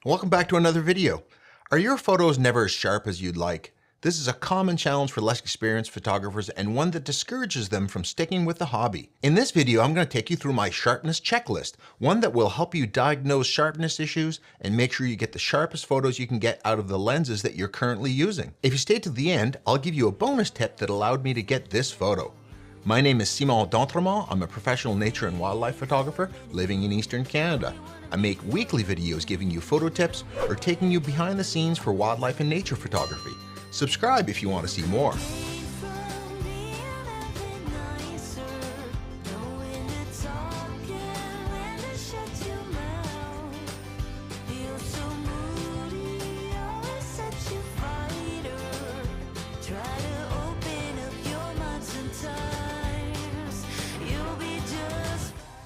Welcome back to another video. Are your photos never as sharp as you'd like? This is a common challenge for less experienced photographers and one that discourages them from sticking with the hobby. In this video, I'm going to take you through my sharpness checklist, one that will help you diagnose sharpness issues and make sure you get the sharpest photos you can get out of the lenses that you're currently using. If you stay to the end, I'll give you a bonus tip that allowed me to get this photo. My name is Simon D'Entremont. I'm a professional nature and wildlife photographer living in Eastern Canada. I make weekly videos giving you photo tips or taking you behind the scenes for wildlife and nature photography. Subscribe if you want to see more.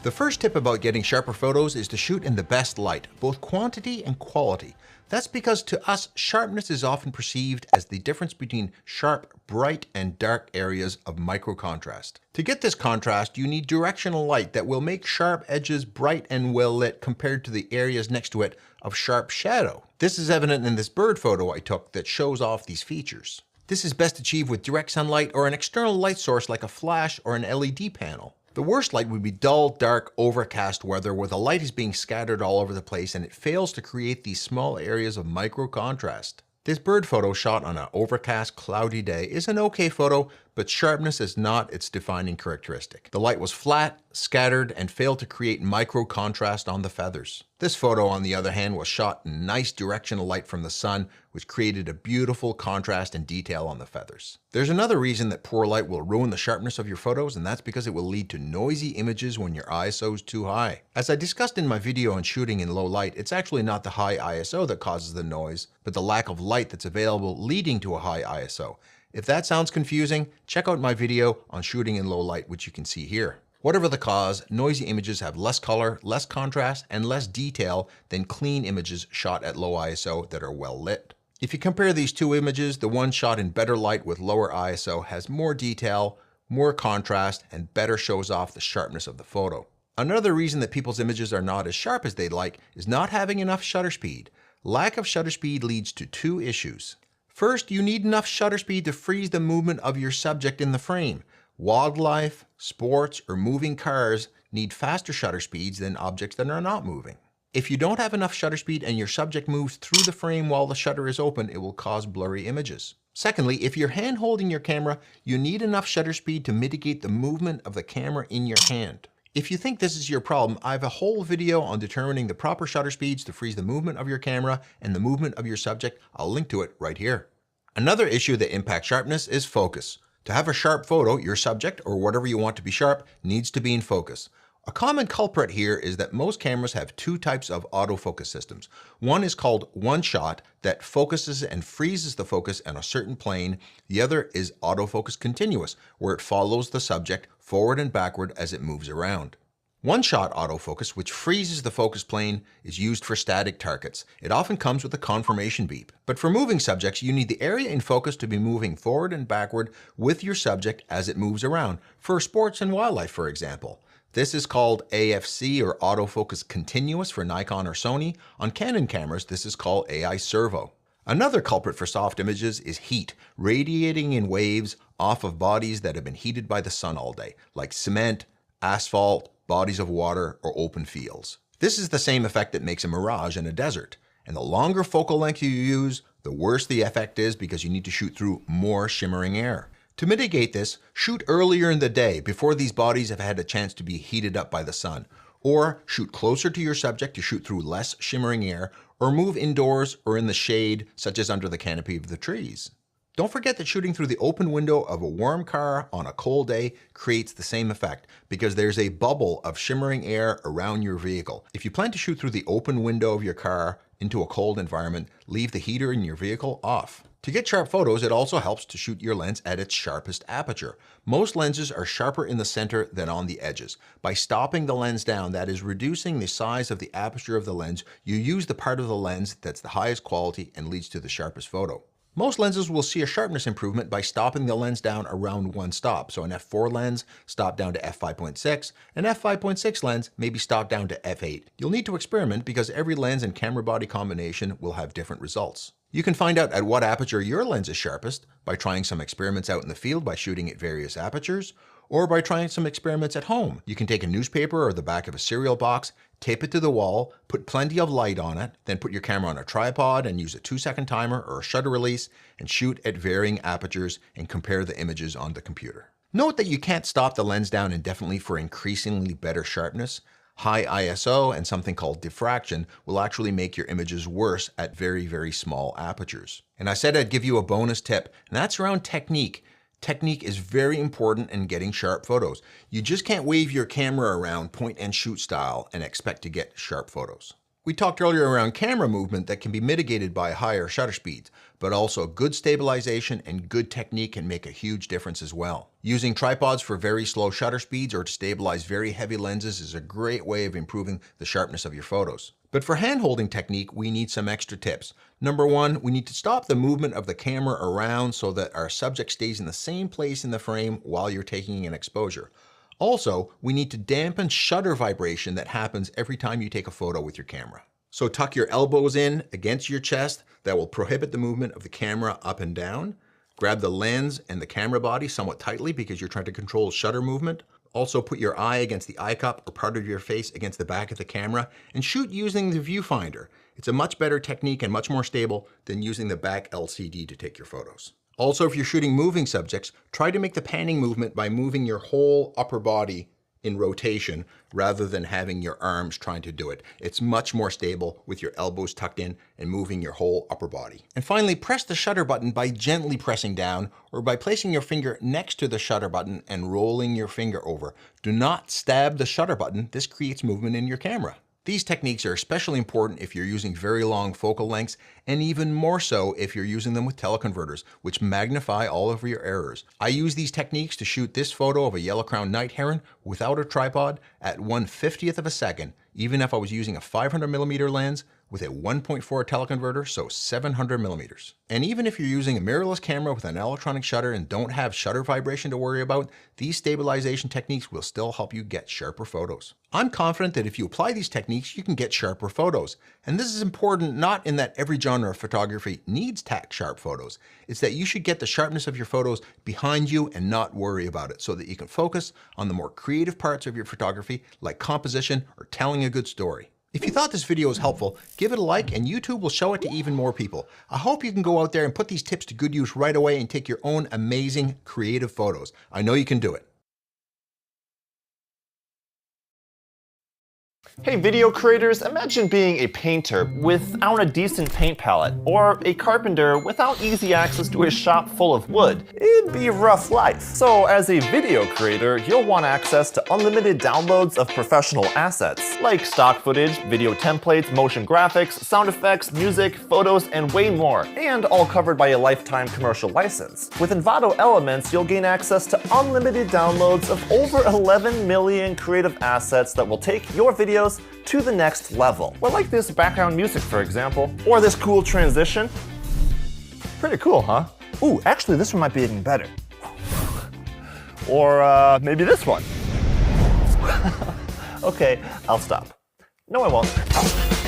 The first tip about getting sharper photos is to shoot in the best light, both quantity and quality. That's because to us, sharpness is often perceived as the difference between sharp, bright, and dark areas of micro contrast. To get this contrast, you need directional light that will make sharp edges bright and well lit compared to the areas next to it of sharp shadow. This is evident in this bird photo I took that shows off these features. This is best achieved with direct sunlight or an external light source like a flash or an LED panel. The worst light would be dull, dark, overcast weather where the light is being scattered all over the place and it fails to create these small areas of micro contrast. This bird photo shot on an overcast, cloudy day is an okay photo, but sharpness is not its defining characteristic. The light was flat, scattered, and failed to create micro contrast on the feathers. This photo, on the other hand, was shot in nice directional light from the sun, which created a beautiful contrast and detail on the feathers. There's another reason that poor light will ruin the sharpness of your photos, and that's because it will lead to noisy images when your ISO is too high. As I discussed in my video on shooting in low light, it's actually not the high ISO that causes the noise, but the lack of light that's available leading to a high ISO. If that sounds confusing, check out my video on shooting in low light, which you can see here. Whatever the cause, noisy images have less color, less contrast, and less detail than clean images shot at low ISO that are well lit. If you compare these two images, the one shot in better light with lower ISO has more detail, more contrast, and better shows off the sharpness of the photo. Another reason that people's images are not as sharp as they'd like is not having enough shutter speed. Lack of shutter speed leads to two issues. First, you need enough shutter speed to freeze the movement of your subject in the frame. Wildlife, sports, or moving cars need faster shutter speeds than objects that are not moving. If you don't have enough shutter speed and your subject moves through the frame while the shutter is open, it will cause blurry images. Secondly, if you're hand holding your camera, you need enough shutter speed to mitigate the movement of the camera in your hand. If you think this is your problem, I have a whole video on determining the proper shutter speeds to freeze the movement of your camera and the movement of your subject. I'll link to it right here. Another issue that impacts sharpness is focus. To have a sharp photo, your subject, or whatever you want to be sharp, needs to be in focus. A common culprit here is that most cameras have two types of autofocus systems. One is called one-shot that focuses and freezes the focus on a certain plane. The other is autofocus continuous, where it follows the subject forward and backward as it moves around. One-shot autofocus, which freezes the focus plane, is used for static targets. It often comes with a confirmation beep. But for moving subjects, you need the area in focus to be moving forward and backward with your subject as it moves around, for sports and wildlife, for example. This is called AFC, or autofocus continuous, for Nikon or Sony. On Canon cameras, this is called AI servo. Another culprit for soft images is heat, radiating in waves off of bodies that have been heated by the sun all day, like cement, asphalt, bodies of water, or open fields. This is the same effect that makes a mirage in a desert. And the longer focal length you use, the worse the effect is because you need to shoot through more shimmering air. To mitigate this, shoot earlier in the day before these bodies have had a chance to be heated up by the sun. Or shoot closer to your subject to shoot through less shimmering air, or move indoors or in the shade, such as under the canopy of the trees. Don't forget that shooting through the open window of a warm car on a cold day creates the same effect because there's a bubble of shimmering air around your vehicle. If you plan to shoot through the open window of your car into a cold environment, leave the heater in your vehicle off. To get sharp photos, it also helps to shoot your lens at its sharpest aperture. Most lenses are sharper in the center than on the edges. By stopping the lens down, that is reducing the size of the aperture of the lens, you use the part of the lens that's the highest quality and leads to the sharpest photo. Most lenses will see a sharpness improvement by stopping the lens down around one stop. So an f4 lens, stop down to f5.6. An f5.6 lens may be stopped down to f8. You'll need to experiment because every lens and camera body combination will have different results. You can find out at what aperture your lens is sharpest by trying some experiments out in the field by shooting at various apertures, or by trying some experiments at home. You can take a newspaper or the back of a cereal box, tape it to the wall, put plenty of light on it, then put your camera on a tripod and use a 2-second timer or a shutter release and shoot at varying apertures and compare the images on the computer. Note that you can't stop the lens down indefinitely for increasingly better sharpness. High ISO and something called diffraction will actually make your images worse at very, very small apertures. And I said I'd give you a bonus tip, and that's around technique. Technique is very important in getting sharp photos. You just can't wave your camera around point and shoot style and expect to get sharp photos. We talked earlier around camera movement that can be mitigated by higher shutter speeds, but also good stabilization and good technique can make a huge difference as well. Using tripods for very slow shutter speeds or to stabilize very heavy lenses is a great way of improving the sharpness of your photos. But for hand-holding technique, we need some extra tips. Number one, we need to stop the movement of the camera around so that our subject stays in the same place in the frame while you're taking an exposure. Also, we need to dampen shutter vibration that happens every time you take a photo with your camera. So tuck your elbows in against your chest. That will prohibit the movement of the camera up and down. Grab the lens and the camera body somewhat tightly because you're trying to control shutter movement. Also put your eye against the eye cup or part of your face against the back of the camera and shoot using the viewfinder. It's a much better technique and much more stable than using the back LCD to take your photos. Also, if you're shooting moving subjects, try to make the panning movement by moving your whole upper body in rotation rather than having your arms trying to do it. It's much more stable with your elbows tucked in and moving your whole upper body. And finally, press the shutter button by gently pressing down or by placing your finger next to the shutter button and rolling your finger over. Do not stab the shutter button. This creates movement in your camera. These techniques are especially important if you're using very long focal lengths, and even more so if you're using them with teleconverters, which magnify all of your errors. I use these techniques to shoot this photo of a yellow-crowned night heron without a tripod at 1/50th of a second, even if I was using a 500mm lens with a 1.4 teleconverter, so 700mm. And even if you're using a mirrorless camera with an electronic shutter and don't have shutter vibration to worry about, these stabilization techniques will still help you get sharper photos. I'm confident that if you apply these techniques, you can get sharper photos. And this is important not in that every genre of photography needs tack sharp photos. It's that you should get the sharpness of your photos behind you and not worry about it so that you can focus on the more creative parts of your photography like composition or telling a good story. If you thought this video was helpful, give it a like and YouTube will show it to even more people. I hope you can go out there and put these tips to good use right away and take your own amazing creative photos. I know you can do it. Hey video creators, imagine being a painter without a decent paint palette, or a carpenter without easy access to a shop full of wood. It'd be a rough life. So as a video creator, you'll want access to unlimited downloads of professional assets, like stock footage, video templates, motion graphics, sound effects, music, photos, and way more, and all covered by a lifetime commercial license. With Envato Elements, you'll gain access to unlimited downloads of over 11 million creative assets that will take your videos to the next level. Well, like this background music, for example, or this cool transition. Pretty cool, huh? Ooh, actually this one might be even better. Or maybe this one. Okay, I'll stop. No, I won't.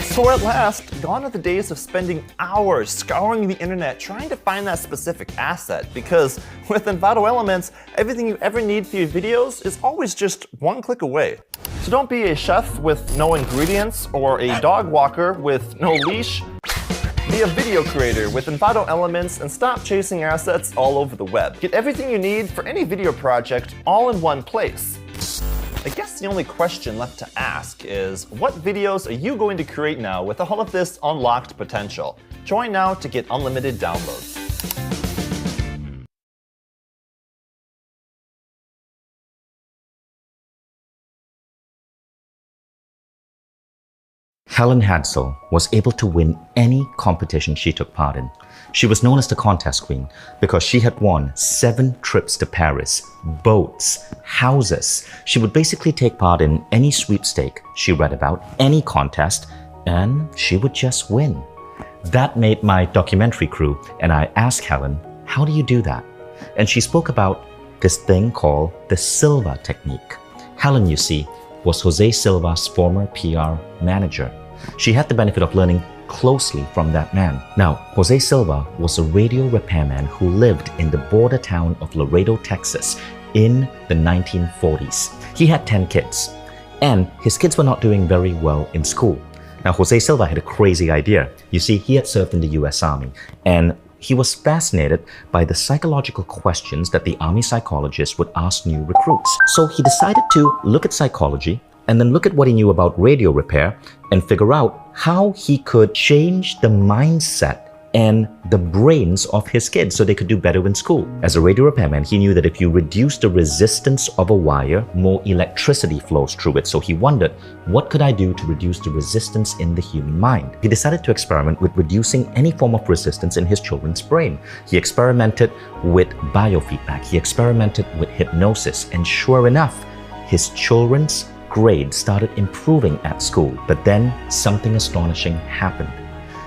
So at last, gone are the days of spending hours scouring the internet trying to find that specific asset, because with Envato Elements, everything you ever need for your videos is always just one click away. So don't be a chef with no ingredients or a dog walker with no leash. Be a video creator with Envato Elements and stop chasing assets all over the web. Get everything you need for any video project all in one place. I guess the only question left to ask is, what videos are you going to create now with all of this unlocked potential? Join now to get unlimited downloads. Helen Hadsell was able to win any competition she took part in. She was known as the contest queen because she had won 7 trips to Paris, boats, houses. She would basically take part in any sweepstake she read about, any contest, and she would just win. That made my documentary crew, and I asked Helen, how do you do that? And she spoke about this thing called the Silva technique. Helen, you see, was Jose Silva's former PR manager. She had the benefit of learning closely from that man. Now, Jose Silva was a radio repairman who lived in the border town of Laredo, Texas in the 1940s. He had 10 kids, and his kids were not doing very well in school. Now, Jose Silva had a crazy idea. You see, he had served in the US Army, and he was fascinated by the psychological questions that the Army psychologists would ask new recruits. So he decided to look at psychology and then look at what he knew about radio repair and figure out how he could change the mindset and the brains of his kids so they could do better in school. As a radio repairman, he knew that if you reduce the resistance of a wire, more electricity flows through it. So he wondered, what could I do to reduce the resistance in the human mind? He decided to experiment with reducing any form of resistance in his children's brain. He experimented with biofeedback. He experimented with hypnosis. And sure enough, his children's grades started improving at school. But then something astonishing happened.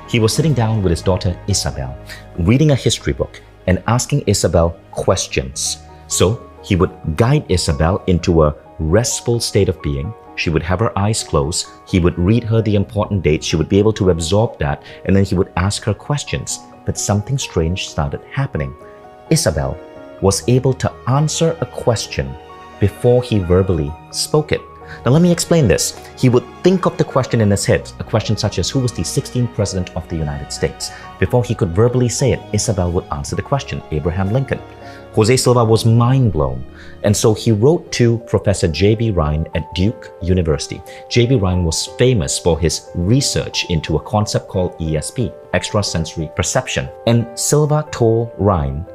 He was sitting down with his daughter Isabel, reading a history book and asking Isabel questions. So he would guide Isabel into a restful state of being. She would have her eyes closed. He would read her the important dates. She would be able to absorb that, and then he would ask her questions. But something strange started happening. Isabel was able to answer a question before he verbally spoke it. Now let me explain this. He would think of the question in his head, a question such as, who was the 16th president of the United States? Before he could verbally say it, Isabel would answer the question, Abraham Lincoln. Jose Silva was mind blown. And so he wrote to Professor J.B. Ryan at Duke University. J.B. Ryan was famous for his research into a concept called ESP, extrasensory perception. And Silva told Ryan,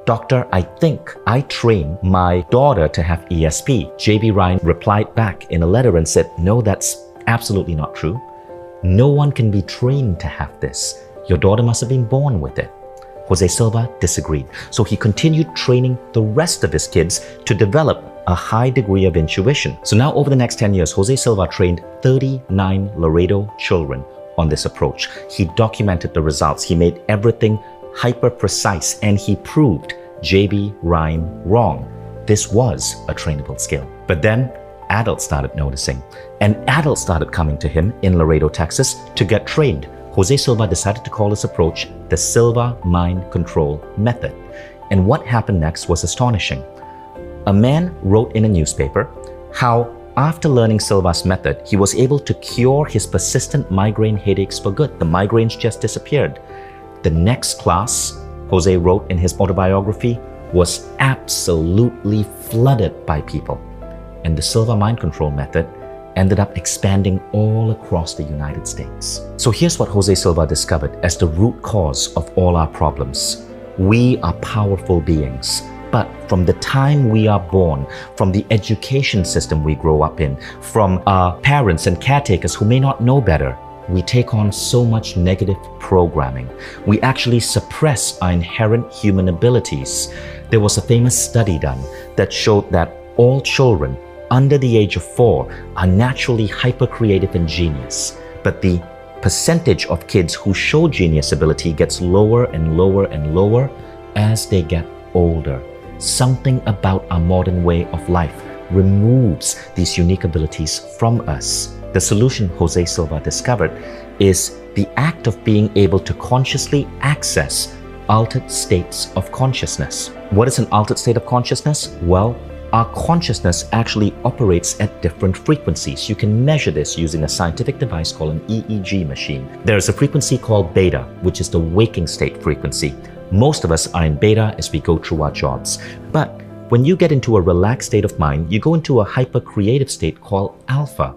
Doctor, I think I trained my daughter to have ESP. J.B. Ryan replied back in a letter and said, no, that's absolutely not true. No one can be trained to have this. Your daughter must have been born with it. Jose Silva disagreed. So he continued training the rest of his kids to develop a high degree of intuition. So now over the next 10 years, Jose Silva trained 39 Laredo children on this approach. He documented the results. He made everything hyper precise, and he proved J.B. Ryan wrong. This was a trainable skill. But then adults started noticing, and adults started coming to him in Laredo, Texas to get trained. Jose Silva decided to call this approach the Silva Mind Control Method. And what happened next was astonishing. A man wrote in a newspaper how after learning Silva's method, he was able to cure his persistent migraine headaches for good. The migraines just disappeared. The next class, Jose wrote in his autobiography, was absolutely flooded by people. And the Silva Mind Control Method ended up expanding all across the United States. So here's what Jose Silva discovered as the root cause of all our problems. We are powerful beings, but from the time we are born, from the education system we grow up in, from our parents and caretakers who may not know better, we take on so much negative programming. We actually suppress our inherent human abilities. There was a famous study done that showed that all children under the age of 4 are naturally hyper-creative and genius. But the percentage of kids who show genius ability gets lower and lower and lower as they get older. Something about our modern way of life removes these unique abilities from us. The solution Jose Silva discovered is the act of being able to consciously access altered states of consciousness. What is an altered state of consciousness? Well, our consciousness actually operates at different frequencies. You can measure this using a scientific device called an EEG machine. There is a frequency called beta, which is the waking state frequency. Most of us are in beta as we go through our jobs. But when you get into a relaxed state of mind, you go into a hyper-creative state called alpha.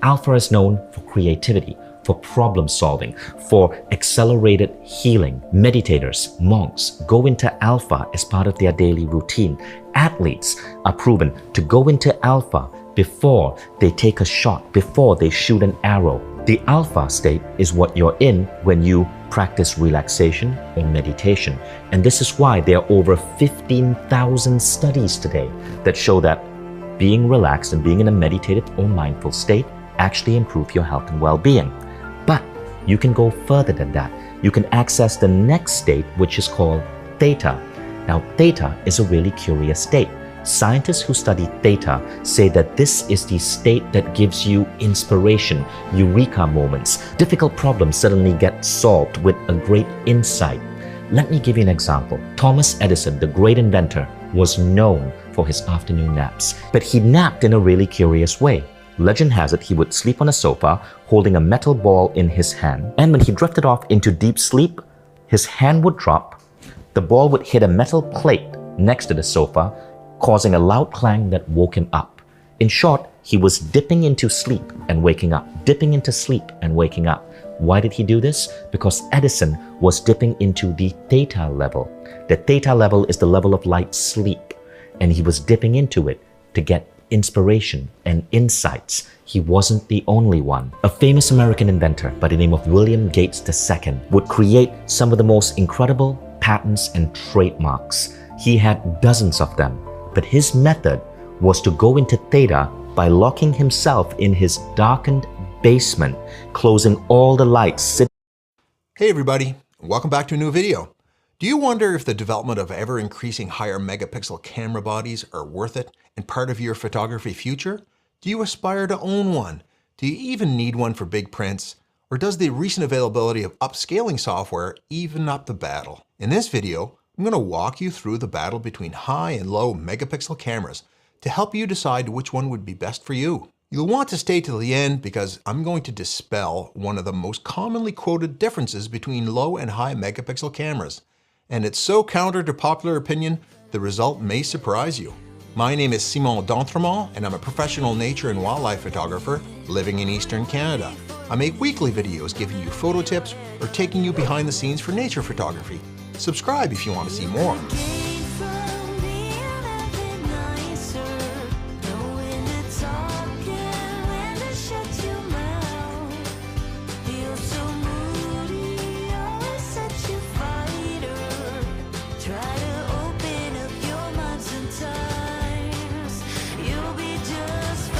Alpha is known for creativity, for problem solving, for accelerated healing. Meditators, monks go into alpha as part of their daily routine. Athletes are proven to go into alpha before they take a shot, before they shoot an arrow. The alpha state is what you're in when you practice relaxation or meditation. And this is why there are over 15,000 studies today that show that being relaxed and being in a meditative or mindful state actually improve your health and well-being. But you can go further than that. You can access the next state, which is called theta. Now, theta is a really curious state. Scientists who study theta say that this is the state that gives you inspiration, eureka moments. Difficult problems suddenly get solved with a great insight. Let me give you an example. Thomas Edison, the great inventor, was known for his afternoon naps, but he napped in a really curious way. Legend has it he would sleep on a sofa holding a metal ball in his hand, and when he drifted off into deep sleep, his hand would drop, the ball would hit a metal plate next to the sofa, causing a loud clang that woke him up. In short, he was dipping into sleep and waking up, dipping into sleep and waking up. Why did he do this? Because Edison was dipping into the theta level. The theta level is the level of light sleep, and he was dipping into it to get inspiration and insights. He wasn't the only one. A famous American inventor by the name of William Gates II would create some of the most incredible patents and trademarks. He had dozens of them, but his method was to go into theta by locking himself in his darkened basement, closing all the lights. Hey everybody, welcome back to a new video. Do you wonder if the development of ever-increasing higher megapixel camera bodies are worth it and part of your photography future? Do you aspire to own one? Do you even need one for big prints? Or does the recent availability of upscaling software even up the battle? In this video, I'm going to walk you through the battle between high and low megapixel cameras to help you decide which one would be best for you. You'll want to stay till the end because I'm going to dispel one of the most commonly quoted differences between low and high megapixel cameras. And it's so counter to popular opinion, the result may surprise you. My name is Simon d'Entremont, and I'm a professional nature and wildlife photographer living in Eastern Canada. I make weekly videos giving you photo tips or taking you behind the scenes for nature photography. Subscribe if you want to see more.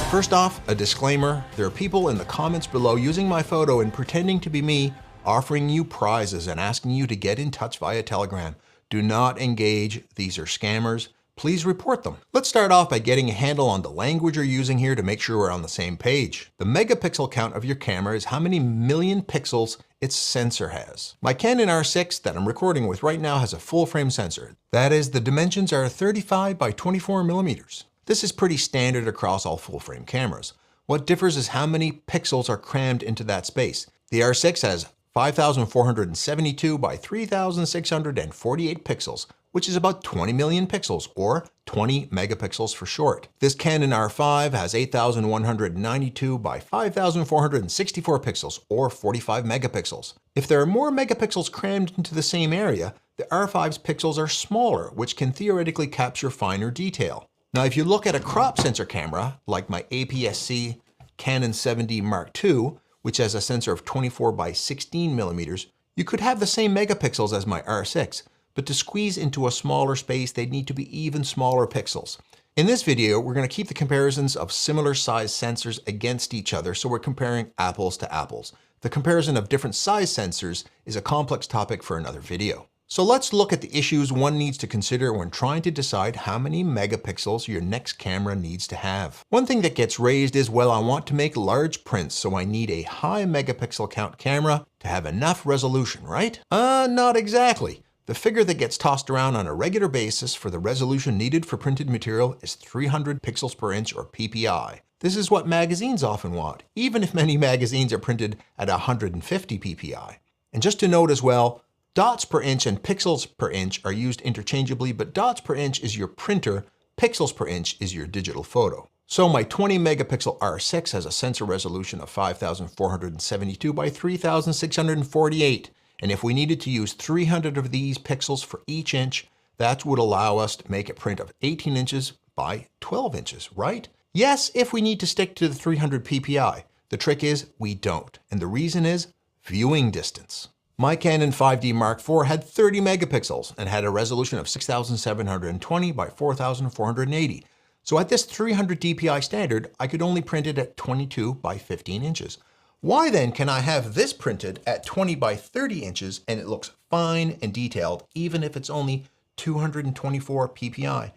First off, a disclaimer, there are people in the comments below using my photo and pretending to be me, offering you prizes and asking you to get in touch via Telegram. Do not engage, these are scammers. Please report them. Let's start off by getting a handle on the language you're using here to make sure we're on the same page. The megapixel count of your camera is how many million pixels its sensor has. My Canon R6 that I'm recording with right now has a full frame sensor. That is, the dimensions are 35 by 24 millimeters. This is pretty standard across all full-frame cameras. What differs is how many pixels are crammed into that space. The R6 has 5,472 by 3,648 pixels, which is about 20 million pixels, or 20 megapixels for short. This Canon R5 has 8,192 by 5,464 pixels, or 45 megapixels. If there are more megapixels crammed into the same area, the R5's pixels are smaller, which can theoretically capture finer detail. Now, if you look at a crop sensor camera, like my APS-C Canon 7D Mark II, which has a sensor of 24 by 16 millimeters, you could have the same megapixels as my R6, but to squeeze into a smaller space, they'd need to be even smaller pixels. In this video, we're going to keep the comparisons of similar size sensors against each other, so we're comparing apples to apples. The comparison of different size sensors is a complex topic for another video. So let's look at the issues one needs to consider when trying to decide how many megapixels your next camera needs to have. One thing that gets raised is, well, I want to make large prints, so I need a high megapixel count camera to have enough resolution, right? Not exactly. The figure that gets tossed around on a regular basis for the resolution needed for printed material is 300 pixels per inch, or PPI. This is what magazines often want, even if many magazines are printed at 150 PPI. And just to note as well, dots per inch and pixels per inch are used interchangeably, but dots per inch is your printer, pixels per inch is your digital photo. So my 20 megapixel R6 has a sensor resolution of 5,472 by 3,648. And if we needed to use 300 of these pixels for each inch, that would allow us to make a print of 18 inches by 12 inches, right? Yes, if we need to stick to the 300 PPI. The trick is we don't, and the reason is viewing distance. My Canon 5D Mark IV had 30 megapixels and had a resolution of 6,720 by 4,480. So at this 300 dpi standard, I could only print it at 22 by 15 inches. Why then can I have this printed at 20 by 30 inches and it looks fine and detailed, even if it's only 224 ppi?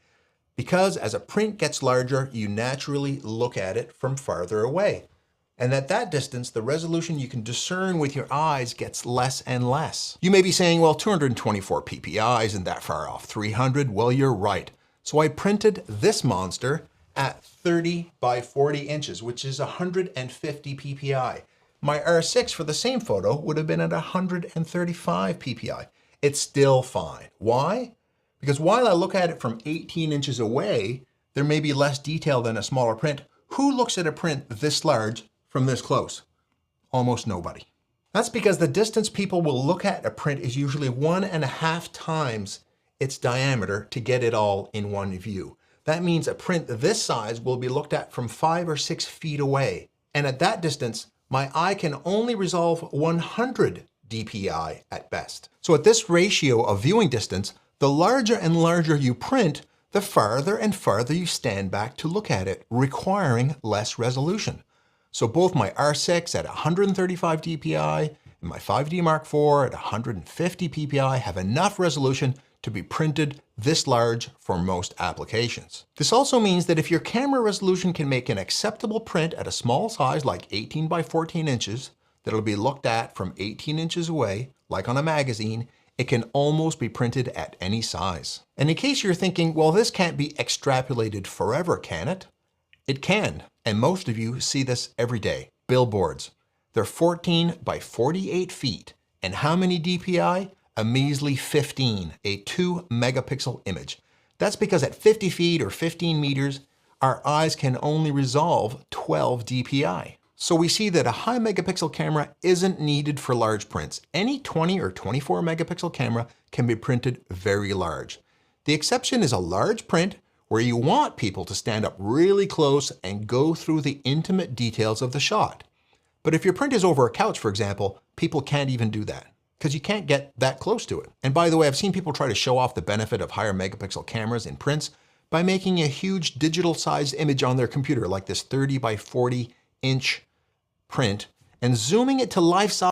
Because as a print gets larger, you naturally look at it from farther away. And at that distance, the resolution you can discern with your eyes gets less and less. You may be saying, well, 224 ppi isn't that far off 300. Well, you're right. So I printed this monster at 30 by 40 inches, which is 150 ppi. My R6 for the same photo would have been at 135 ppi. It's still fine. Why? Because while I look at it from 18 inches away, there may be less detail than a smaller print. Who looks at a print this large from this close? Almost nobody. That's because the distance people will look at a print is usually 1.5 times its diameter to get it all in one view. That means a print this size will be looked at from 5 or 6 feet away. And at that distance, my eye can only resolve 100 dpi at best. So at this ratio of viewing distance, the larger and larger you print, the farther and farther you stand back to look at it, requiring less resolution. So both my R6 at 135 dpi and my 5D Mark IV at 150 ppi have enough resolution to be printed this large for most applications. This also means that if your camera resolution can make an acceptable print at a small size like 18 by 14 inches, that'll be looked at from 18 inches away, like on a magazine, it can almost be printed at any size. And in case you're thinking, well, this can't be extrapolated forever, can it? It can, and most of you see this every day. Billboards. They're 14 by 48 feet. And how many dpi? A measly 15, a 2 megapixel image. That's because at 50 feet or 15 meters, our eyes can only resolve 12 dpi. So we see that a high megapixel camera isn't needed for large prints. Any 20 or 24 megapixel camera can be printed very large. The exception is a large print where you want people to stand up really close and go through the intimate details of the shot. But if your print is over a couch, for example, people can't even do that, because you can't get that close to it. And by the way, I've seen people try to show off the benefit of higher megapixel cameras in prints by making a huge digital sized image on their computer, like this 30 by 40 inch print, and zooming it to life size